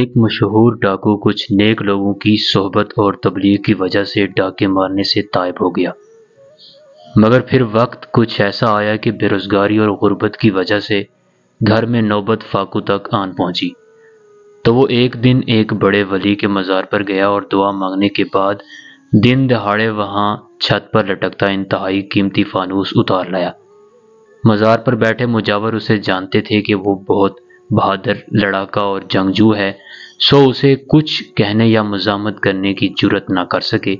ایک مشہور ڈاکو کچھ نیک لوگوں کی صحبت اور تبلیغ کی وجہ سے ڈاکے مارنے سے تائب ہو گیا، مگر پھر وقت کچھ ایسا آیا کہ بے روزگاری اور غربت کی وجہ سے گھر میں نوبت فاقوں تک آن پہنچی۔ تو وہ ایک دن ایک بڑے ولی کے مزار پر گیا اور دعا مانگنے کے بعد دن دہاڑے وہاں چھت پر لٹکتا انتہائی قیمتی فانوس اتار لایا۔ مزار پر بیٹھے مجاور اسے جانتے تھے کہ وہ بہت بہادر لڑاکا اور جنگجو ہے، سو اسے کچھ کہنے یا مزاحمت کرنے کی جرات نہ کر سکے۔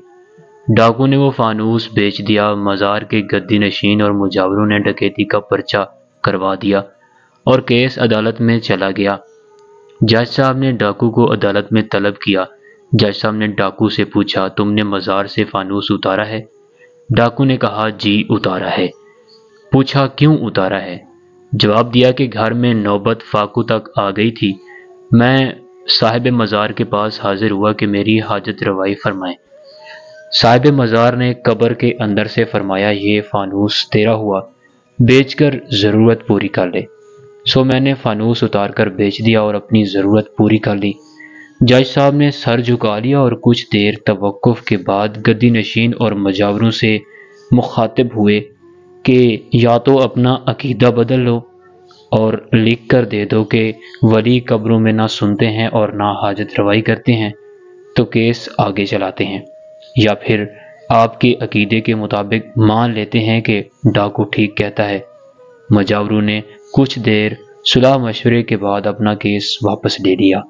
ڈاکو نے وہ فانوس بیچ دیا، مزار کے گدی نشین اور مجاوروں نے ڈکیتی کا پرچہ کروا دیا اور کیس عدالت میں چلا گیا۔ جج صاحب نے ڈاکو کو عدالت میں طلب کیا۔ جج صاحب نے ڈاکو سے پوچھا، تم نے مزار سے فانوس اتارا ہے؟ ڈاکو نے کہا، جی اتارا ہے۔ پوچھا، کیوں اتارا ہے؟ جواب دیا کہ گھر میں نوبت فاقوں تک آ گئی تھی، میں صاحب مزار کے پاس حاضر ہوا کہ میری حاجت روائی فرمائیں۔ صاحب مزار نے قبر کے اندر سے فرمایا، یہ فانوس تیرا ہوا، بیچ کر ضرورت پوری کر لے۔ سو میں نے فانوس اتار کر بیچ دیا اور اپنی ضرورت پوری کر لی۔ جج صاحب نے سر جھکا لیا اور کچھ دیر توقف کے بعد گدی نشین اور مجاوروں سے مخاطب ہوئے کہ یا تو اپنا عقیدہ بدل لو اور لکھ کر دے دو کہ ولی قبروں میں نہ سنتے ہیں اور نہ حاجت روائی کرتے ہیں تو کیس آگے چلاتے ہیں، یا پھر آپ کے عقیدے کے مطابق مان لیتے ہیں کہ ڈاکو ٹھیک کہتا ہے۔ مجاوروں نے کچھ دیر صلاح مشورے کے بعد اپنا کیس واپس لے لیا۔